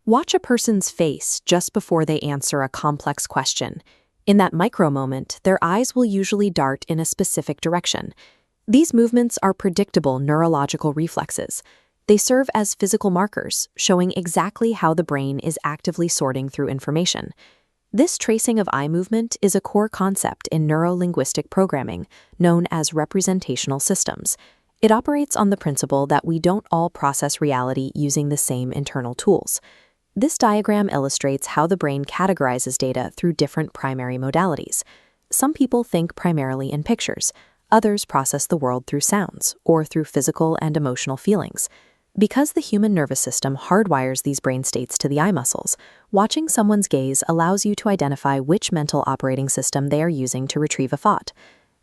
Watch a person's face just before they answer a complex question. In that micro moment, their eyes will usually dart in a specific direction. These movements are predictable neurological reflexes. They serve as physical markers, showing exactly how the brain is actively sorting through information. This tracing of eye movement is a core concept in neuro-linguistic programming, known as representational systems. It operates on the principle that we don't all process reality using the same internal tools. This diagram illustrates how the brain categorizes data through different primary modalities. Some people think primarily in pictures. Others process the world through sounds or through physical and emotional feelings. Because the human nervous system hardwires these brain states to the eye muscles, watching someone's gaze allows you to identify which mental operating system they are using to retrieve a thought.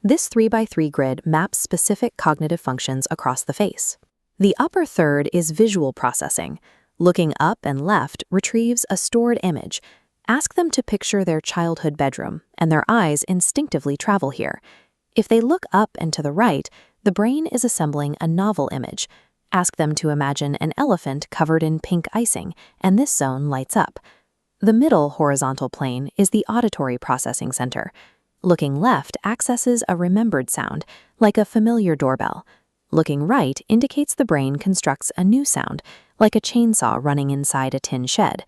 This 3x3 grid maps specific cognitive functions across the face. The upper third is visual processing. Looking up and left retrieves a stored image. Ask them to picture their childhood bedroom, and their eyes instinctively travel here. If they look up and to the right, the brain is assembling a novel image. Ask them to imagine an elephant covered in pink icing, and this zone lights up. The middle horizontal plane is the auditory processing center. Looking left accesses a remembered sound, like a familiar doorbell. Looking right indicates the brain constructs a new sound, like a chainsaw running inside a tin shed.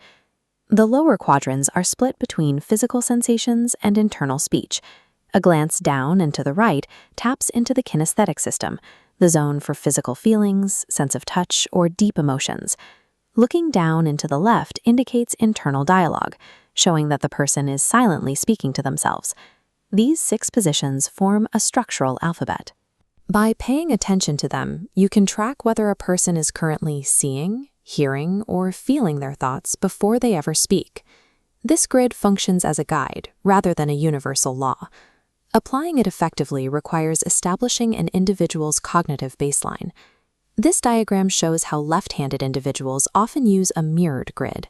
The lower quadrants are split between physical sensations and internal speech. A glance down and to the right taps into the kinesthetic system, the zone for physical feelings, sense of touch, or deep emotions. Looking down and to the left indicates internal dialogue, showing that the person is silently speaking to themselves. These 6 positions form a structural alphabet. By paying attention to them, you can track whether a person is currently seeing, hearing, or feeling their thoughts before they ever speak. This grid functions as a guide rather than a universal law. Applying it effectively requires establishing an individual's cognitive baseline. This diagram shows how left-handed individuals often use a mirrored grid.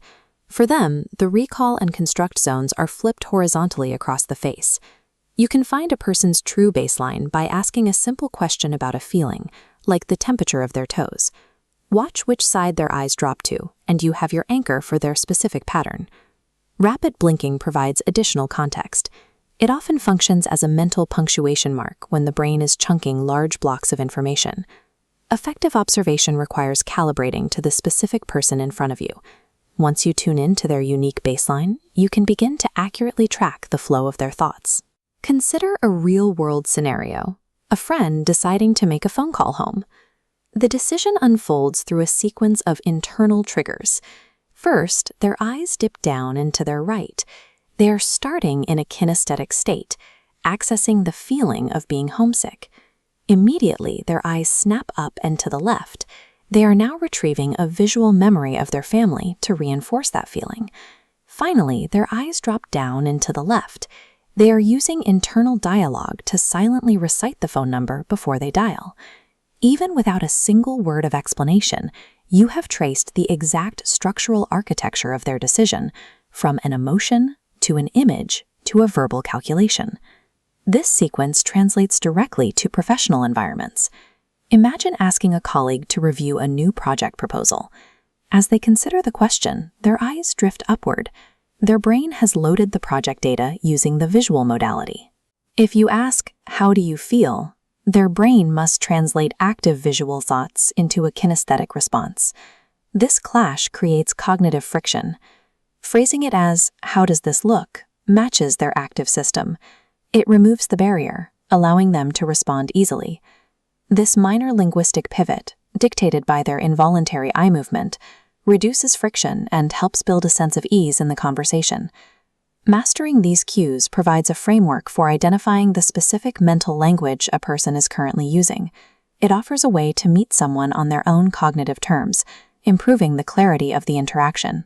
For them, the recall and construct zones are flipped horizontally across the face. You can find a person's true baseline by asking a simple question about a feeling, like the temperature of their toes. Watch which side their eyes drop to, and you have your anchor for their specific pattern. Rapid blinking provides additional context. It often functions as a mental punctuation mark when the brain is chunking large blocks of information. Effective observation requires calibrating to the specific person in front of you. Once you tune in to their unique baseline, you can begin to accurately track the flow of their thoughts. Consider a real-world scenario, a friend deciding to make a phone call home. The decision unfolds through a sequence of internal triggers. First, their eyes dip down and to their right. They are starting in a kinesthetic state, accessing the feeling of being homesick. Immediately, their eyes snap up and to the left. They are now retrieving a visual memory of their family to reinforce that feeling. Finally, their eyes drop down and to the left. They are using internal dialogue to silently recite the phone number before they dial. Even without a single word of explanation, you have traced the exact structural architecture of their decision, from an emotion to an image to a verbal calculation. This sequence translates directly to professional environments. Imagine asking a colleague to review a new project proposal. As they consider the question, their eyes drift upward. Their brain has loaded the project data using the visual modality. If you ask, "How do you feel?" their brain must translate active visual thoughts into a kinesthetic response. This clash creates cognitive friction. Phrasing it as, "How does this look?" matches their active system. It removes the barrier, allowing them to respond easily. This minor linguistic pivot, dictated by their involuntary eye movement, reduces friction and helps build a sense of ease in the conversation. Mastering these cues provides a framework for identifying the specific mental language a person is currently using. It offers a way to meet someone on their own cognitive terms, improving the clarity of the interaction.